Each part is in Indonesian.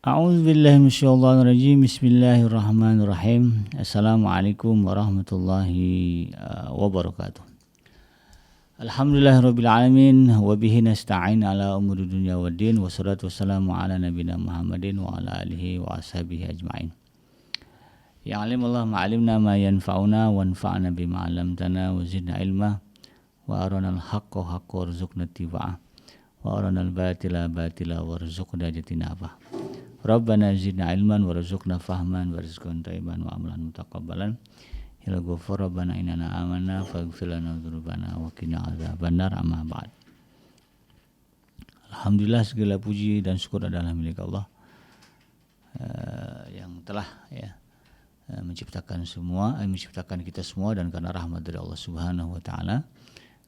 A'udzubillahi minasyaitonirrajim. Bismillahirrahmanirrahim. Assalamualaikum warahmatullahi wabarakatuh. Alhamdulillahirabbil alamin wa bihi nasta'in ala umuri dunya waddin wassalatu wassalamu ala nabiyina Muhammadin wa ala alihi wa ashabihi ajmain. Ya alimullah ma'alimna ma yanfa'una wanfa'na bima 'allamtana wa zidna ilma wa aranal haqqa haqqa warzuqna ittiba'ah wa aranal batila batila warzuqna ijtinabah. Rabbana zidna ilman warzuqna fahman warzuqna tayyiban wa amalan mutaqabbalan. Ya Ghafur Rabbana innana amanna faghfir lana dzunubana wa qina adzabannar. Amma ba'd. Alhamdulillah, segala puji dan syukur adalah milik Allah yang telah menciptakan kita semua, dan karena rahmat dari Allah Subhanahu wa taala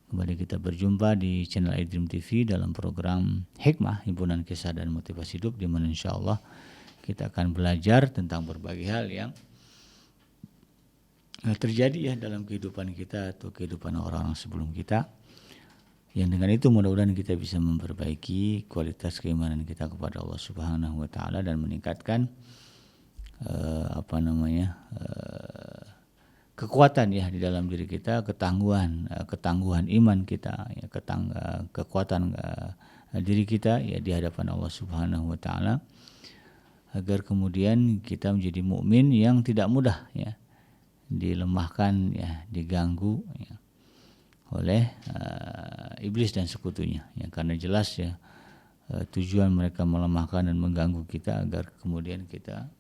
kembali kita berjumpa di channel iDream TV dalam program Hikmah, himpunan kisah dan motivasi hidup, di mana insyaallah kita akan belajar tentang berbagai hal yang terjadi dalam kehidupan kita atau kehidupan orang-orang sebelum kita, yang dengan itu mudah-mudahan kita bisa memperbaiki kualitas keimanan kita kepada Allah Subhanahu wa taala dan meningkatkan kekuatan di dalam diri kita, ketangguhan iman kita, kekuatan diri kita di hadapan Allah Subhanahu wa taala, agar kemudian kita menjadi mukmin yang tidak mudah dilemahkan, diganggu oleh iblis dan sekutunya, karena jelas tujuan mereka melemahkan dan mengganggu kita agar kemudian kita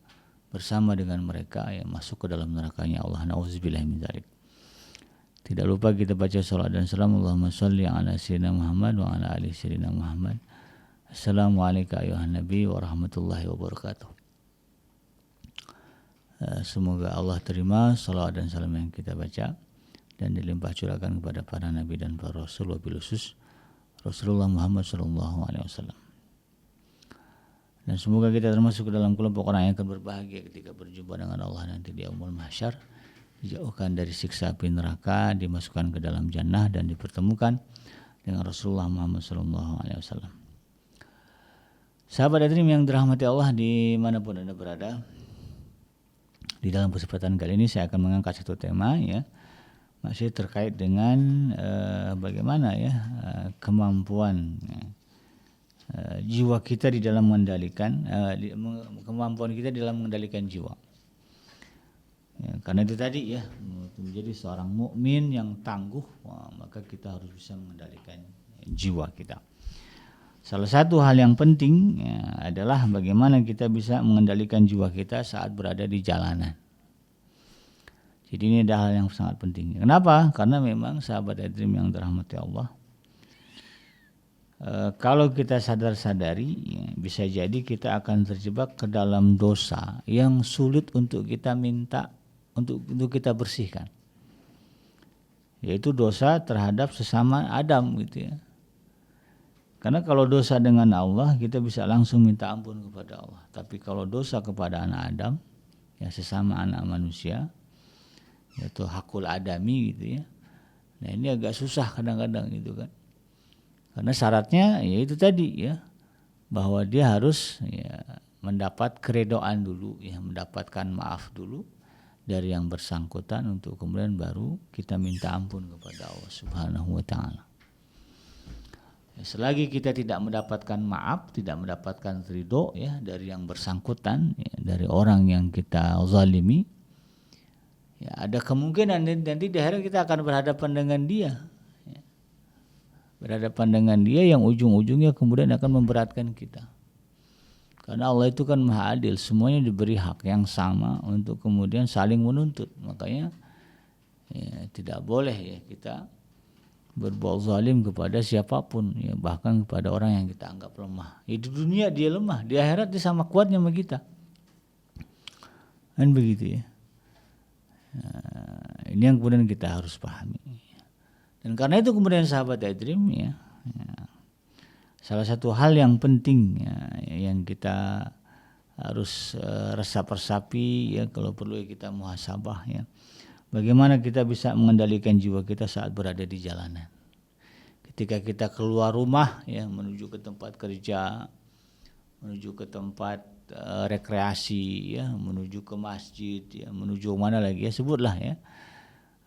bersama dengan mereka masuk ke dalam nerakanya Allah. Nauzubillahi min dzalik. Tidak lupa kita baca salawat dan salam, Allahumma shalli ala sayyidina Muhammad wa ala ali sayyidina Muhammad. Assalamualaikum ayuhan nabi wa rahmatullahi wabarakatuh. Semoga Allah terima salawat dan salam yang kita baca dan dilimpah curahkan kepada para nabi dan para rasul, wabil khusus Rasulullah Muhammad sallallahu alaihi wasallam. Dan semoga kita termasuk ke dalam kelompok orang yang akan berbahagia ketika berjumpa dengan Allah nanti di yaumul mahsyar, dijauhkan dari siksa api neraka, dimasukkan ke dalam jannah dan dipertemukan dengan Rasulullah Muhammad SAW. Sahabat iDream yang dirahmati Allah dimanapun Anda berada, di dalam kesempatan kali ini saya akan mengangkat satu tema masih terkait dengan bagaimana kemampuan jiwa kita di dalam mengendalikan kemampuan kita dalam mengendalikan jiwa. Karena itu tadi menjadi seorang mukmin yang tangguh, maka kita harus bisa mengendalikan jiwa kita. Salah satu hal yang penting adalah bagaimana kita bisa mengendalikan jiwa kita saat berada di jalanan. Jadi ini adalah hal yang sangat penting. Kenapa? Karena memang sahabat iDream yang dirahmati Allah, kalau kita sadar-sadari, bisa jadi kita akan terjebak ke dalam dosa yang sulit untuk kita minta untuk kita bersihkan, yaitu dosa terhadap sesama Adam Karena kalau dosa dengan Allah kita bisa langsung minta ampun kepada Allah, tapi kalau dosa kepada anak Adam, sesama anak manusia, yaitu hakul adami nah ini agak susah kadang-kadang kan. Karena syaratnya itu tadi bahwa dia harus mendapat keredoan dulu, mendapatkan maaf dulu dari yang bersangkutan, untuk kemudian baru kita minta ampun kepada Allah Subhanahu wa taala. Selagi kita tidak mendapatkan maaf, tidak mendapatkan ridho dari yang bersangkutan, dari orang yang kita zalimi, ada kemungkinan nanti di akhirat kita akan berhadapan dengan dia yang ujung-ujungnya kemudian akan memberatkan kita. Karena Allah itu kan maha adil, semuanya diberi hak yang sama untuk kemudian saling menuntut. Makanya tidak boleh kita berbuat zalim kepada siapapun, bahkan kepada orang yang kita anggap lemah. Di dunia dia lemah, di akhirat dia sama kuatnya sama kita. Kan begitu ini yang kemudian kita harus pahami. Dan karena itu kemudian sahabat iDream salah satu hal yang penting yang kita harus resap-resapi kalau perlu kita muhasabah bagaimana kita bisa mengendalikan jiwa kita saat berada di jalanan. Ketika kita keluar rumah menuju ke tempat kerja, menuju ke tempat rekreasi ya, menuju ke masjid ya, menuju mana lagi ya, sebutlah ya.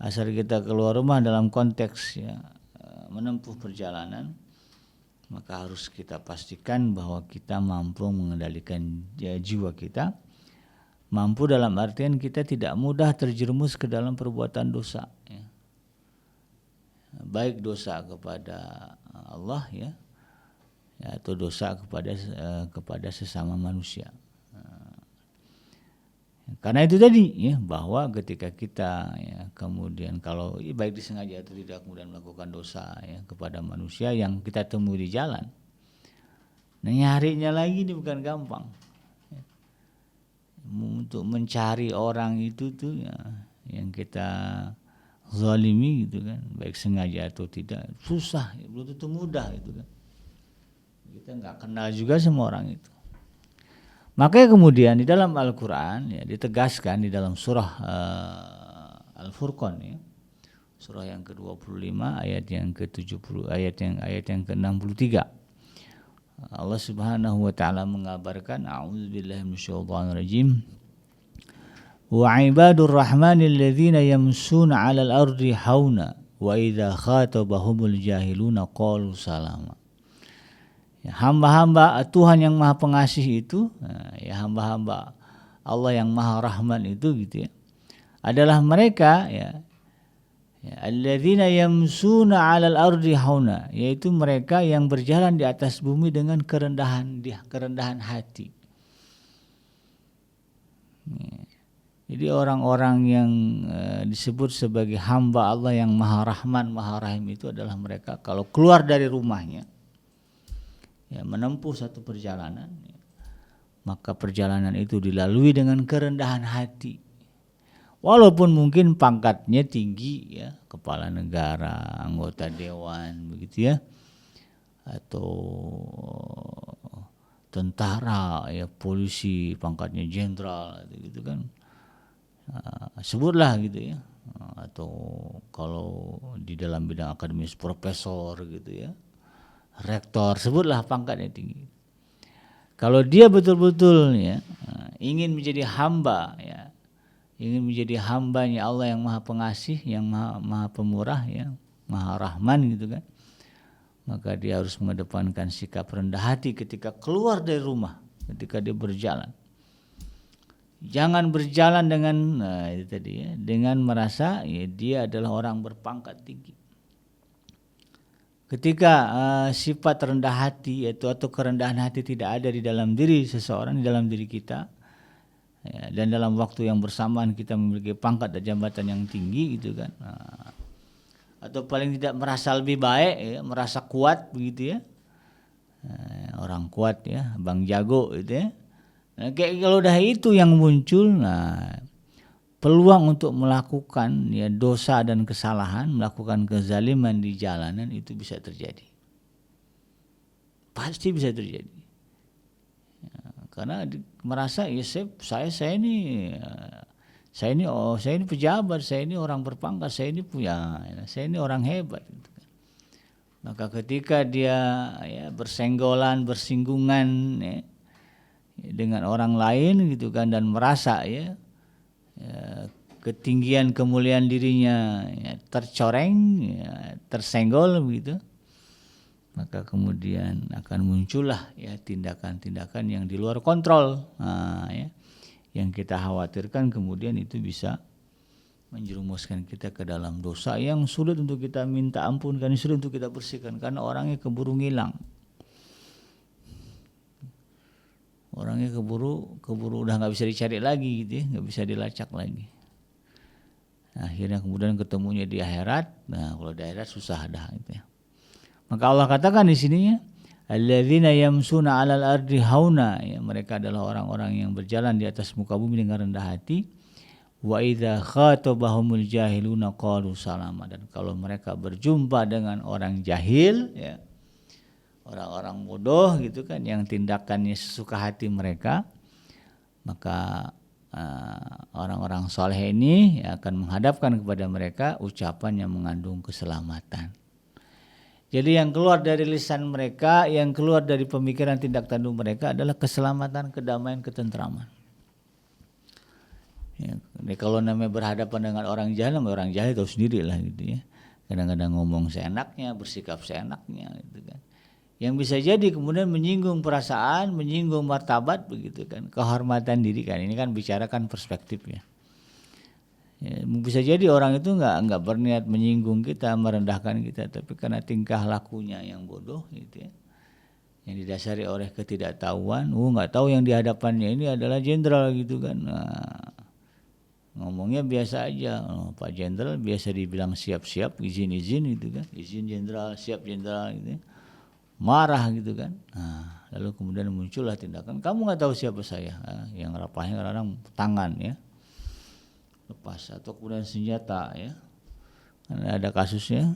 Asal kita keluar rumah dalam konteks ya menempuh perjalanan, maka harus kita pastikan bahwa kita mampu mengendalikan jiwa kita. Mampu dalam artian kita tidak mudah terjerumus ke dalam perbuatan dosa ya. Baik dosa kepada Allah ya, atau dosa kepada sesama manusia. Karena itu tadi ya, bahwa ketika kita ya, kemudian kalau baik disengaja atau tidak kemudian melakukan dosa ya kepada manusia yang kita temui di jalan, nah nyarinya lagi ini bukan gampang. Untuk mencari orang itu tuh ya, yang kita zalimi gitu kan, baik sengaja atau tidak, susah, belum tentu mudah itu kan. Kita nggak kenal juga semua orang itu. Makanya kemudian di dalam Al-Quran ya, ditegaskan di dalam surah Al-Furqan ya, surah yang ke-25 ayat yang ke-70 ayat yang ke-63. Allah Subhanahu wa taala mengabarkan, a'udzubillahi minasyaitonir rajim. Wa 'ibadur rahmanil ladzina yamshuna 'alal ardi hauna wa idza khatabahumul jahiluna qalu salama. Ya, hamba-hamba Tuhan yang Maha Pengasih itu, ya hamba-hamba Allah yang Maha Rahman itu gitu ya, adalah mereka ya, alladzina yamsuna 'alal ardi hauna, yaitu mereka yang berjalan di atas bumi dengan kerendahan hati. Jadi orang-orang yang disebut sebagai hamba Allah yang Maha Rahman, Maha Rahim itu adalah mereka kalau keluar dari rumahnya ya, menempuh satu perjalanan ya, maka perjalanan itu dilalui dengan kerendahan hati. Walaupun mungkin pangkatnya tinggi ya, kepala negara, anggota dewan begitu ya, atau tentara ya, polisi pangkatnya jenderal gitu kan, sebutlah gitu ya, atau kalau di dalam bidang akademis profesor gitu ya, rektor, sebutlah pangkatnya tinggi. Kalau dia betul-betul ya ingin menjadi hamba ya, ingin menjadi hambanya Allah yang Maha Pengasih, yang Maha Pemurah ya, Maha Rahman gitu kan, maka dia harus mengedepankan sikap rendah hati ketika keluar dari rumah, ketika dia berjalan. Jangan berjalan dengan itu tadi ya, dengan merasa ya, dia adalah orang berpangkat tinggi. Ketika sifat rendah hati atau kerendahan hati tidak ada di dalam diri seseorang, di dalam diri kita, ya, dan dalam waktu yang bersamaan kita memiliki pangkat dan jabatan yang tinggi gitu kan, atau paling tidak merasa lebih baik ya, merasa kuat begitu ya, orang kuat ya, bang jago gitu ya. Nah, kayak kalau udah itu yang muncul, nah peluang untuk melakukan ya dosa dan kesalahan, melakukan kezaliman di jalanan itu bisa terjadi, pasti bisa terjadi. Karena merasa ya saya ini pejabat, saya ini orang berpangkat, saya ini orang hebat gitu kan. Maka ketika dia ya bersenggolan, bersinggungan ya, dengan orang lain gitu kan, dan merasa ya ketinggian kemuliaan dirinya ya, tercoreng ya, tersenggol begitu, maka kemudian akan muncullah ya tindakan-tindakan yang di luar kontrol, ya, yang kita khawatirkan kemudian itu bisa menjerumuskan kita ke dalam dosa yang sulit untuk kita minta ampunkan, sulit untuk kita bersihkan, karena orangnya keburu ngilang, orangnya keburu udah nggak bisa dicari lagi gitu ya, nggak bisa dilacak lagi. Akhirnya kemudian ketemunya di akhirat. Nah kalau di akhirat susah dah gitu ya. Maka Allah katakan di sini ya, alladzina yamsuna 'alal ardi hauna, ya, mereka adalah orang-orang yang berjalan di atas muka bumi dengan rendah hati. Wa idza khatabahumul jahiluna qalu salama, dan kalau mereka berjumpa dengan orang jahil ya, orang-orang bodoh gitu kan, yang tindakannya sesuka hati mereka, maka orang-orang soleh ini akan menghadapkan kepada mereka ucapan yang mengandung keselamatan. Jadi yang keluar dari lisan mereka, yang keluar dari pemikiran tindak tanduk mereka adalah keselamatan, kedamaian, ketentraman. Ya, kalau namanya berhadapan dengan orang jahil tahu sendiri lah gitu ya. Kadang-kadang ngomong seenaknya, bersikap seenaknya gitu kan. Yang bisa jadi kemudian menyinggung perasaan, menyinggung martabat begitu kan, kehormatan diri kan. Ini kan bicarakan perspektif ya. Ya, bisa jadi orang itu nggak berniat menyinggung kita, merendahkan kita, tapi karena tingkah lakunya yang bodoh gitu ya, yang didasari oleh ketidaktahuan, nggak tahu yang di hadapannya ini adalah jenderal gitu kan. Nah, ngomongnya biasa aja, Pak Jenderal, biasa dibilang siap-siap, izin-izin gitu kan, izin jenderal, siap jenderal gitu ya. Marah gitu kan. Nah, lalu kemudian muncullah tindakan, kamu nggak tahu siapa saya. Nah, yang rapahnya kadang-kadang tangan ya lepas atau kemudian senjata ya. Ada kasusnya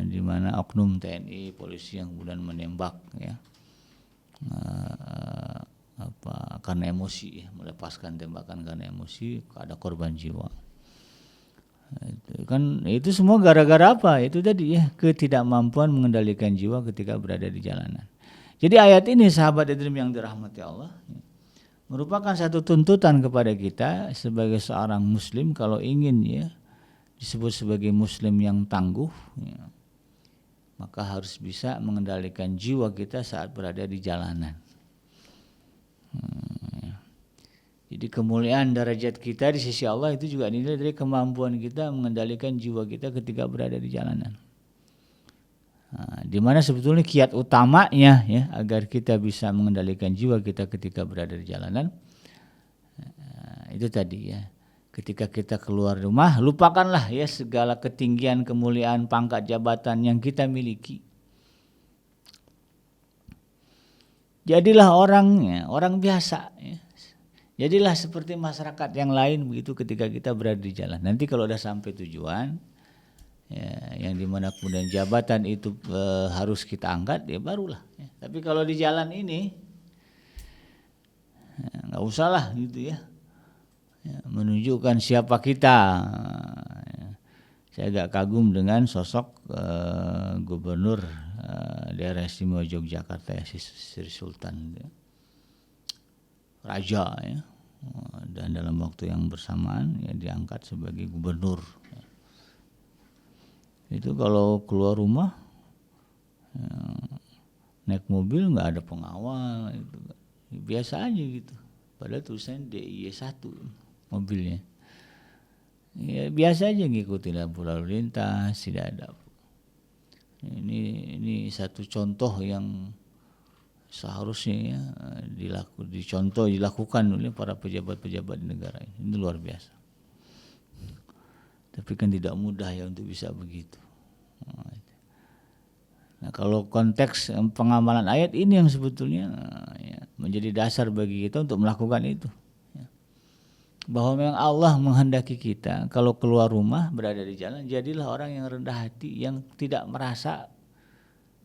di mana oknum TNI polisi yang kemudian menembak ya, karena emosi ya, melepaskan tembakan karena emosi, ada korban jiwa. Itu semua gara-gara apa? Itu tadi ya, ketidakmampuan mengendalikan jiwa ketika berada di jalanan. Jadi ayat ini sahabat Edrim yang dirahmati Allah merupakan satu tuntutan kepada kita sebagai seorang muslim, kalau ingin ya disebut sebagai muslim yang tangguh ya, maka harus bisa mengendalikan jiwa kita saat berada di jalanan. Jadi kemuliaan derajat kita di sisi Allah itu juga dinilai dari kemampuan kita mengendalikan jiwa kita ketika berada di jalanan. Di mana sebetulnya kiat utamanya ya agar kita bisa mengendalikan jiwa kita ketika berada di jalanan, itu tadi ya, ketika kita keluar rumah lupakanlah ya segala ketinggian, kemuliaan, pangkat jabatan yang kita miliki. Jadilah orang biasa ya. Jadilah seperti masyarakat yang lain begitu ketika kita berada di jalan. Nanti kalau udah sampai tujuan ya, yang dimana kemudian jabatan itu harus kita angkat, ya barulah ya. Tapi kalau di jalan ini nggak usah lah gitu ya, menunjukkan siapa kita. Saya agak kagum dengan sosok gubernur daerah istimewa Yogyakarta ya, Sri Sultan ya. Raja ya, dan dalam waktu yang bersamaan ya diangkat sebagai gubernur. Itu kalau keluar rumah ya, naik mobil nggak ada pengawal gitu. Biasa aja gitu, padahal tulisannya DIY 1 mobilnya ya, biasa aja ngikutin lampu lalu lintas, tidak ada. Ini satu contoh yang seharusnya ya dilakukan oleh para pejabat-pejabat di negara ini. Ini luar biasa. Tapi kan tidak mudah ya untuk bisa begitu. Nah, kalau konteks pengamalan ayat ini yang sebetulnya ya, menjadi dasar bagi kita untuk melakukan itu. Ya. Bahwa memang Allah menghendaki kita kalau keluar rumah, berada di jalan, jadilah orang yang rendah hati, yang tidak merasa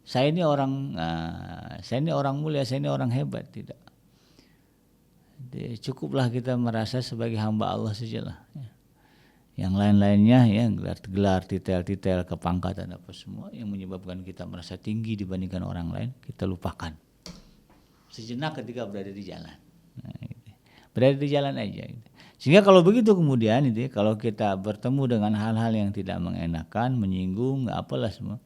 saya ini orang mulia, saya ini orang hebat, tidak. Jadi, cukuplah kita merasa sebagai hamba Allah sajalah. Ya. Yang lain-lainnya ya gelar-gelar, titel-titel, kepangkatan apa semua yang menyebabkan kita merasa tinggi dibandingkan orang lain, kita lupakan sejenak ketika berada di jalan. Nah, gitu. Berada di jalan aja. Gitu. Sehingga kalau begitu kemudian itu ya, kalau kita bertemu dengan hal-hal yang tidak mengenakan, menyinggung, apalah semua,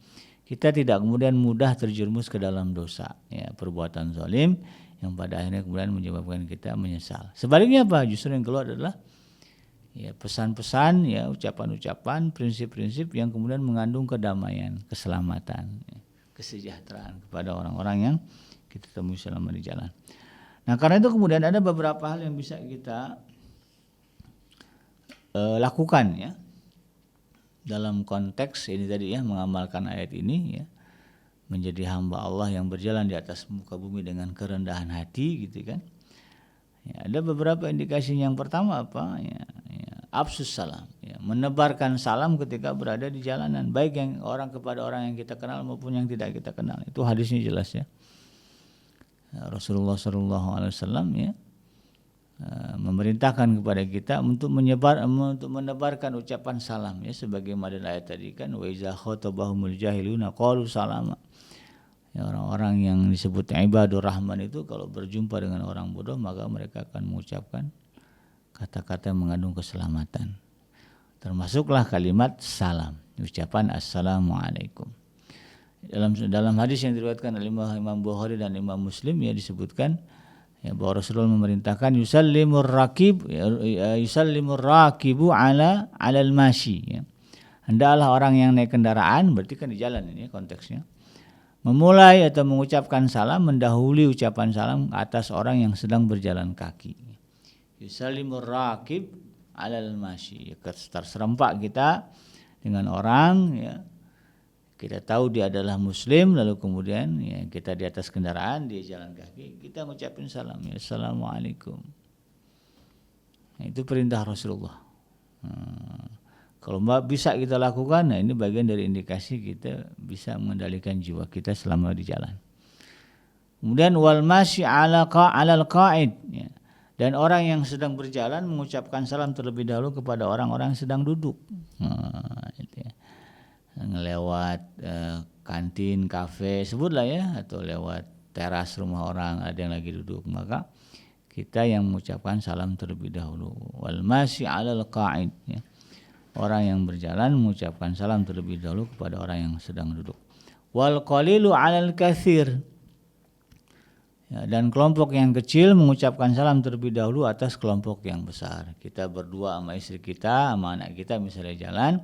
kita tidak kemudian mudah terjerumus ke dalam dosa, ya, perbuatan zalim yang pada akhirnya kemudian menyebabkan kita menyesal. Sebaliknya apa? Justru yang keluar adalah ya pesan-pesan, ya ucapan-ucapan, prinsip-prinsip yang kemudian mengandung kedamaian, keselamatan, ya, kesejahteraan kepada orang-orang yang kita temui selama di jalan. Nah, karena itu kemudian ada beberapa hal yang bisa kita lakukan ya. Dalam konteks ini tadi ya, mengamalkan ayat ini ya, menjadi hamba Allah yang berjalan di atas muka bumi dengan kerendahan hati gitu kan. Ya, ada beberapa indikasi. Yang pertama apa ya, afsus salam ya, menebarkan salam ketika berada di jalanan, baik yang orang kepada orang yang kita kenal maupun yang tidak kita kenal. Itu hadisnya jelas ya. Rasulullah SAW ya, memerintahkan kepada kita untuk menebarkan ucapan salam ya, sebagaimana ayat tadi kan, wa iza khatabahumul jahiluna qalu salama. Ya, orang-orang yang disebut ibadur rahman itu kalau berjumpa dengan orang bodoh maka mereka akan mengucapkan kata-kata yang mengandung keselamatan. Termasuklah kalimat salam, ucapan assalamualaikum. Dalam hadis yang diriwayatkan oleh Imam Bukhari dan Imam Muslim ya disebutkan ya, bahwa Rasulullah memerintahkan yusallimur rakibu alal masyi ya. Hendaklah orang yang naik kendaraan, berarti kan di jalan ini konteksnya, memulai atau mengucapkan salam, mendahului ucapan salam atas orang yang sedang berjalan kaki. Yusallimur rakib alal masyi, terserempak kita dengan orang ya, kita tahu dia adalah muslim, lalu kemudian ya, kita di atas kendaraan, dia jalan kaki, kita mengucapkan salam ya, assalamualaikum. Nah, itu perintah Rasulullah. Kalau bisa kita lakukan, nah ini bagian dari indikasi kita bisa mengendalikan jiwa kita selama di jalan. Kemudian wal masyi alal qa'id ya. Dan orang yang sedang berjalan mengucapkan salam terlebih dahulu kepada orang-orang yang sedang duduk. Itu ya. Ngelewat kantin, kafe, sebutlah ya, atau lewat teras rumah orang ada yang lagi duduk, maka kita yang mengucapkan salam terlebih dahulu. Wal masyi alal qa'id ya. Orang yang berjalan mengucapkan salam terlebih dahulu kepada orang yang sedang duduk. Wal qalilu 'alal katsir. Ya, dan kelompok yang kecil mengucapkan salam terlebih dahulu atas kelompok yang besar. Kita berdua sama istri kita, sama anak kita misalnya jalan,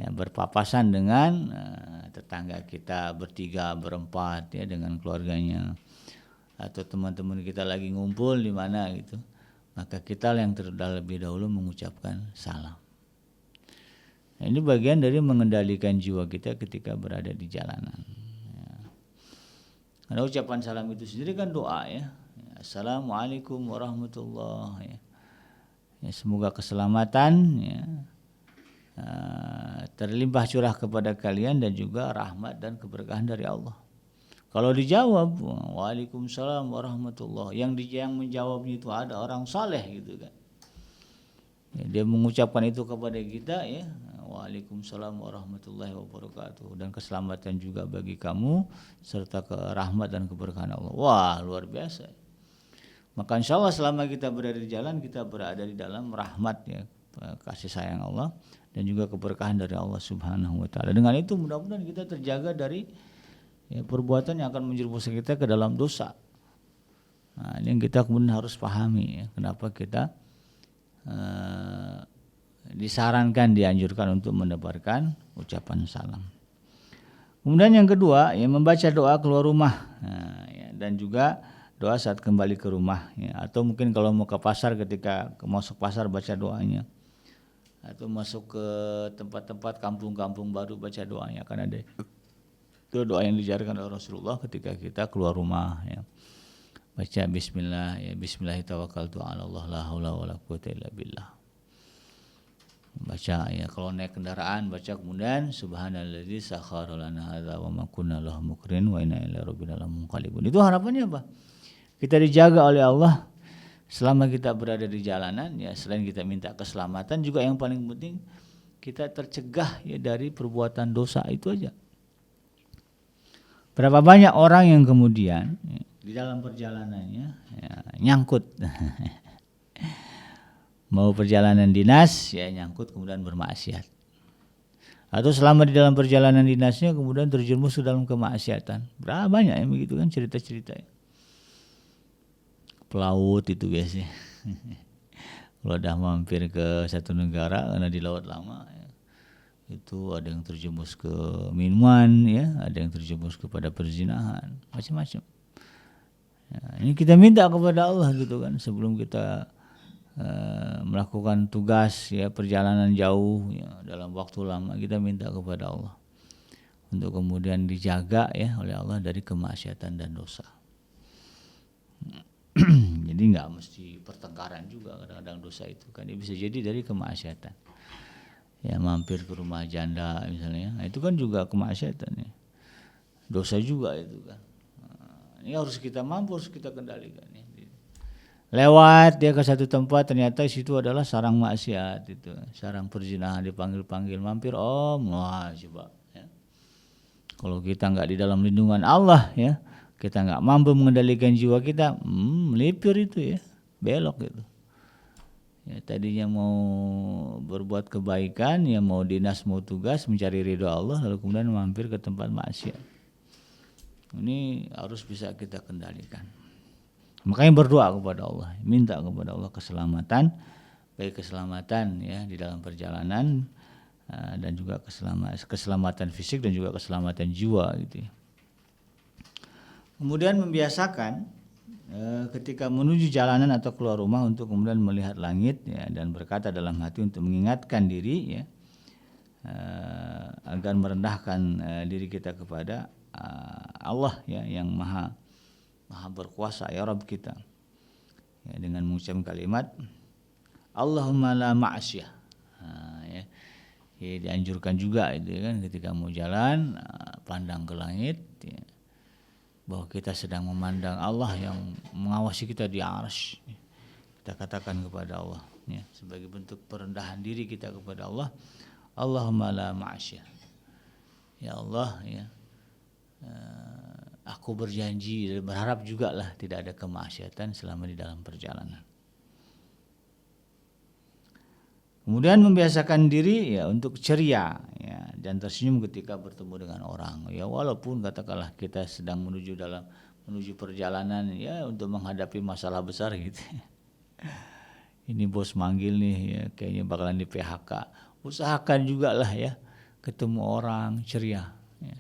ya, berpapasan dengan tetangga kita bertiga, berempat ya, dengan keluarganya, atau teman-teman kita lagi ngumpul di mana gitu, maka kita yang terlebih dahulu mengucapkan salam. Nah, ini bagian dari mengendalikan jiwa kita ketika berada di jalanan. Ya. Karena ucapan salam itu sendiri kan doa ya. Assalamualaikum warahmatullahi ya. Ya, semoga keselamatan ya, terlimpah curah kepada kalian dan juga rahmat dan keberkahan dari Allah. Kalau dijawab waalaikumsalam warahmatullahi, yang menjawabnya itu ada orang saleh gitu kan. Ya, dia mengucapkan itu kepada kita ya, waalaikumsalam warahmatullahi wabarakatuh, dan keselamatan juga bagi kamu serta rahmat dan keberkahan Allah. Wah, luar biasa. Maka insya Allah selama kita berada di jalan, kita berada di dalam rahmat ya, kasih sayang Allah dan juga keberkahan dari Allah Subhanahu wa taala. Dengan itu mudah-mudahan kita terjaga dari ya, perbuatan yang akan menjerumuskan kita ke dalam dosa. Nah, ini yang kita kemudian harus pahami ya, kenapa kita disarankan, dianjurkan untuk menebarkan ucapan salam. Kemudian yang kedua ya, membaca doa keluar rumah ya, dan juga doa saat kembali ke rumah ya, atau mungkin kalau mau ke pasar, ketika masuk pasar baca doanya, atau masuk ke tempat-tempat kampung-kampung baru baca doanya, kan ada itu doa yang diajarkan oleh Rasulullah ketika kita keluar rumah ya. Baca bismillah ya, bismillahi tawakkaltu 'ala Allah la haula wala quwwata illa billah. Baca ya, kalau naik kendaraan baca kemudian subhanalladzi sakhkhara lana hadza wa ma kunna lahu muqrin wa inna ilaihi raji'un munqalibun. Itu harapannya apa? Kita dijaga oleh Allah selama kita berada di jalanan ya, selain kita minta keselamatan juga yang paling penting kita tercegah ya dari perbuatan dosa itu aja. Berapa banyak orang yang kemudian ya, di dalam perjalanannya ya, nyangkut mau perjalanan dinas ya nyangkut kemudian bermaksiat, atau selama di dalam perjalanan dinasnya kemudian terjerumus ke dalam kemaksiatan. Berapa banyak yang begitu kan cerita-cerita ya. Pelaut itu biasanya kalau udah mampir ke satu negara karena di laut lama ya, itu ada yang terjerumus ke minuman ya, ada yang terjerumus kepada perzinahan, macam-macam. Ya, ini kita minta kepada Allah gitu kan, sebelum kita melakukan tugas ya, perjalanan jauh ya, dalam waktu lama, kita minta kepada Allah untuk kemudian dijaga ya oleh Allah dari kemaksiatan dan dosa. Jadi nggak mesti pertengkaran juga, kadang-kadang dosa itu kan bisa jadi dari kemaksiatan. Ya, mampir ke rumah janda misalnya, nah, itu kan juga kemaksiatan ya, dosa juga itu kan. Ini harus kita mampu, harus kita kendalikan ya. lewat dia ke satu tempat, ternyata situ adalah sarang maksiat, itu sarang perzinahan, dipanggil-panggil, mampir om, wah coba ya. Kalau kita nggak di dalam lindungan Allah ya, kita nggak mampu mengendalikan jiwa kita, melipir itu ya, belok gitu. Ya, tadinya mau berbuat kebaikan, ya mau dinas mau tugas mencari ridho Allah, lalu kemudian mampir ke tempat maksiat. Ini harus bisa kita kendalikan. Makanya berdoa kepada Allah, minta kepada Allah keselamatan, baik keselamatan ya di dalam perjalanan dan juga keselamatan fisik dan juga keselamatan jiwa gitu ya. Kemudian membiasakan ketika menuju jalanan atau keluar rumah untuk kemudian melihat langit ya, dan berkata dalam hati untuk mengingatkan diri ya, agar merendahkan diri kita kepada Allah ya, yang maha berkuasa ya Rabb kita ya, dengan mengucapkan kalimat Allahumma la ma'asyah ya. Ya, dianjurkan juga itu kan ketika mau jalan pandang ke langit ya, bahwa kita sedang memandang Allah yang mengawasi kita di arsy. Kita katakan kepada Allah ya, sebagai bentuk perendahan diri kita kepada Allah, Allahumma la ma'asyah ya Allah ya, aku berjanji dan berharap juga lah tidak ada kemaksiatan selama di dalam perjalanan. Kemudian membiasakan diri ya untuk ceria ya, dan tersenyum ketika bertemu dengan orang. Ya walaupun katakanlah kita sedang menuju perjalanan ya untuk menghadapi masalah besar gitu. Ini bos manggil nih ya, kayaknya bakalan di PHK. Usahakan juga lah ya ketemu orang ceria. Ya.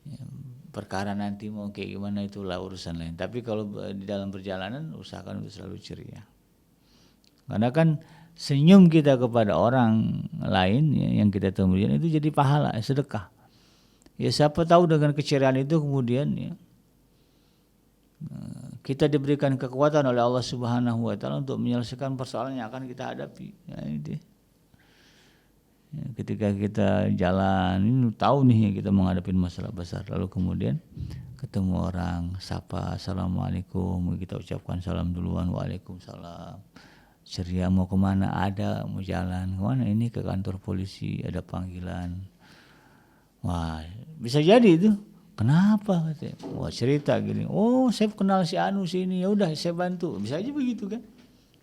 Ya, perkara nanti mau kayak gimana itulah urusan lain. Tapi kalau di dalam perjalanan usahakan untuk selalu ceria. Karena kan senyum kita kepada orang lain ya, yang kita temukan itu jadi pahala, sedekah. Ya siapa tahu dengan keceriaan itu kemudian ya, kita diberikan kekuatan oleh Allah Subhanahu wa taala untuk menyelesaikan persoalan yang akan kita hadapi. Ya, itu. Ya, ketika kita jalan ini tahu nih kita menghadapi masalah besar, lalu kemudian ketemu orang, sapa, assalamualaikum, kita ucapkan salam duluan, waalaikumsalam. Ceria, mau kemana? Ada, mau jalan kemana? Ini ke kantor polisi, ada panggilan. Wah, bisa jadi itu. Kenapa? Wah, cerita gini. Oh, saya kenal si Anu sini. Ya udah, saya bantu. Bisa aja begitu kan?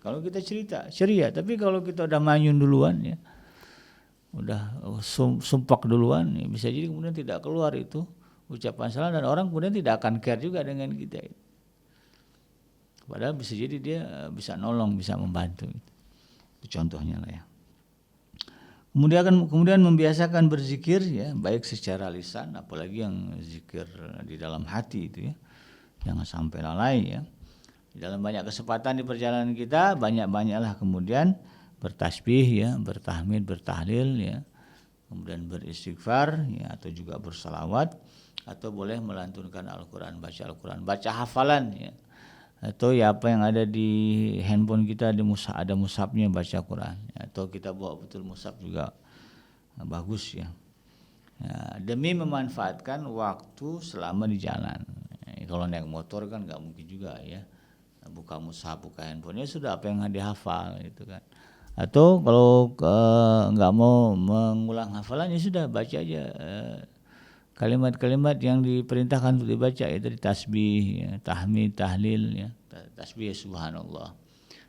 Kalau kita cerita ceria. Tapi kalau kita udah manyun duluan ya, udah sumpak duluan, ya bisa jadi kemudian tidak keluar itu ucapan salam, dan orang kemudian tidak akan care juga dengan kita. Padahal bisa jadi dia bisa nolong, bisa membantu. Itu contohnya lah ya. Kemudian membiasakan berzikir ya, baik secara lisan, apalagi yang zikir di dalam hati itu ya. Jangan sampai lalai ya. Di dalam banyak kesempatan di perjalanan kita, banyak-banyaklah kemudian bertasbih ya, bertahmid, bertahlil ya. Kemudian beristighfar ya, atau juga bersalawat, atau boleh melantunkan Al-Qur'an, baca hafalan ya. Atau ya apa yang ada di handphone kita, ada mushafnya, baca Quran, atau kita bawa betul mushaf juga bagus ya. Demi memanfaatkan waktu selama di jalan. Kalau naik motor kan nggak mungkin juga ya, buka mushaf, buka handphonenya, sudah apa yang dihafal gitu kan. Atau kalau nggak mau mengulang hafalan, ya sudah baca aja kalimat-kalimat yang diperintahkan untuk dibaca, itu dari tasbih ya, tahmid, tahlil ya. Tasbih ya subhanallah,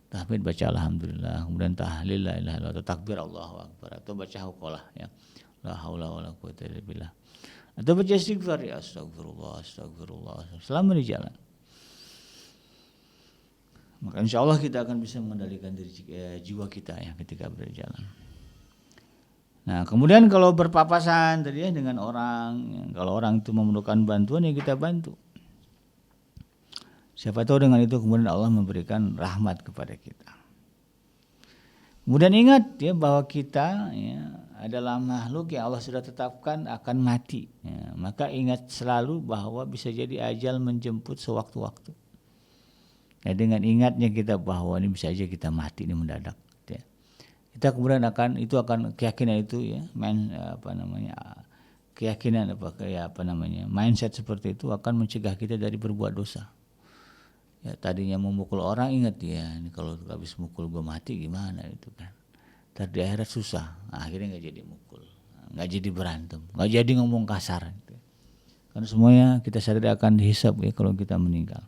tahmid baca alhamdulillah, kemudian tahlil la ilaha illallah, atau takbir Allahu akbar, atau baca hauqalah ya, la haula wala quwwata illa billah, atau baca istighfar ya astagfirullah selama di jalan. Maka insyaallah kita akan bisa mengendalikan diri jiwa kita ya ketika berjalan. Nah, kemudian kalau berpapasan tadi ya dengan orang, kalau orang itu memerlukan bantuan ya kita bantu. Siapa tahu dengan itu kemudian Allah memberikan rahmat kepada kita. Kemudian ingat ya bahwa kita ya adalah makhluk yang Allah sudah tetapkan akan mati. Ya, maka ingat selalu bahwa bisa jadi ajal menjemput sewaktu-waktu. Ya, dengan ingatnya kita bahwa ini bisa aja kita mati ini mendadak. Kita kemudian akan keyakinan itu ya, mindset seperti itu akan mencegah kita dari berbuat dosa. Ya tadinya mau mukul orang, ingat ya, ini kalau habis mukul gue mati gimana itu kan. Ntar di akhirat susah, akhirnya nggak jadi mukul, nggak jadi berantem, nggak jadi ngomong kasar. Gitu. Karena semuanya kita sadari akan dihisab ya kalau kita meninggal.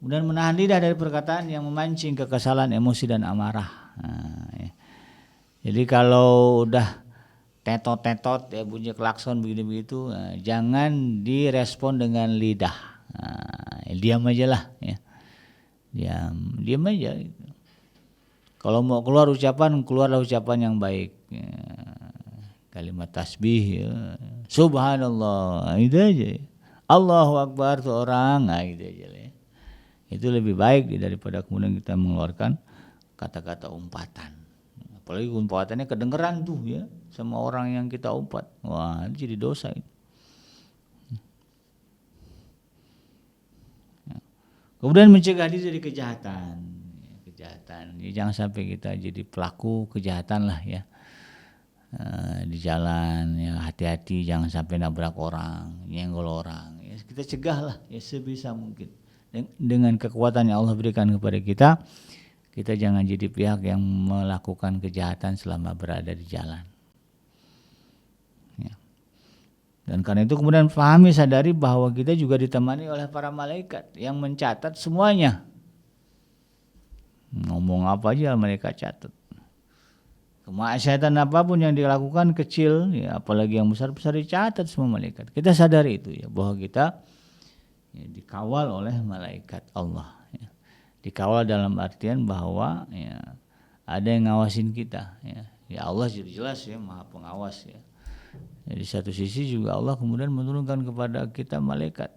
Kemudian menahan lidah dari perkataan yang memancing kekesalan, emosi dan amarah. Nah, ya. Jadi kalau udah tetot-tetot ya bunyi klakson begini begitu, jangan direspon dengan lidah. Diam aja lah ya. Diam aja gitu. Kalau mau keluar ucapan, keluarlah ucapan yang baik ya. Kalimat tasbih ya. Subhanallah, itu aja ya. Allahu Akbar tuh orang, gitu aja ya. Itu lebih baik daripada kemudian kita mengeluarkan kata-kata umpatan. Apalagi umpatannya kedengeran tuh ya sama orang yang kita umpat. Wah, itu jadi dosa itu. Kemudian mencegah diri dari kejahatan. Ya, jangan sampai kita jadi pelaku kejahatan lah ya. Di jalan ya, hati-hati jangan sampai nabrak orang, nyenggol orang. Ya, kita cegah lah ya sebisa mungkin. Dengan kekuatan yang Allah berikan kepada kita jangan jadi pihak yang melakukan kejahatan selama berada di jalan. Ya. Dan karena itu kemudian pahami, sadari bahwa kita juga ditemani oleh para malaikat yang mencatat semuanya. Ngomong apa aja mereka catat. Kemaksiatan apapun yang dilakukan kecil, ya, apalagi yang besar-besar dicatat semua malaikat. Kita sadari itu ya, bahwa kita ya, dikawal oleh malaikat Allah. Ya. Dikawal dalam artian bahwa ya, ada yang ngawasin kita. Ya Allah jelas ya Maha Pengawas ya. Di satu sisi juga Allah kemudian menurunkan kepada kita malaikat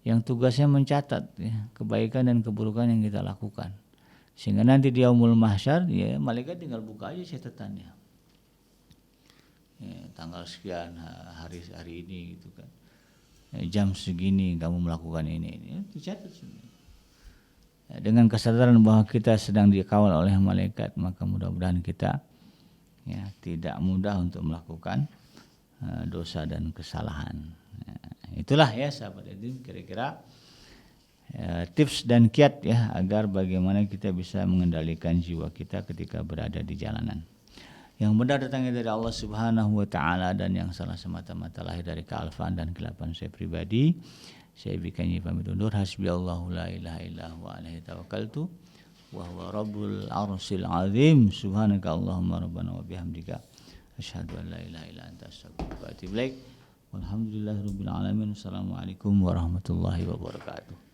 yang tugasnya mencatat ya, kebaikan dan keburukan yang kita lakukan. Sehingga nanti di yaumul mahsyar ya malaikat tinggal buka aja catatannya. Ya, tanggal sekian hari ini gitu kan. Ya, jam segini kamu melakukan ini ya, dicatat semua. Ya, dengan kesadaran bahwa kita sedang dikawal oleh malaikat, maka mudah-mudahan kita ya tidak mudah untuk melakukan dosa dan kesalahan. Ya, itulah ya sahabat Edim kira-kira tips dan kiat ya agar bagaimana kita bisa mengendalikan jiwa kita ketika berada di jalanan. Yang benar datangnya dari Allah Subhanahu wa taala dan yang salah semata-mata lahir dari kealfaan dan kelapan saya pribadi. Saya bikinnya pamit undur. Hasbiyallahu la ilaha illa huwa alaihi tawakkaltu wa huwa rabbul arsyil azim. Subhanaka Allahumma rabbana wa bihamdika asyhadu an la ilaha illa anta astaghfiruka wa atubu ilaik. Walhamdulillahirabbil alamin. Assalamualaikum warahmatullahi wabarakatuh.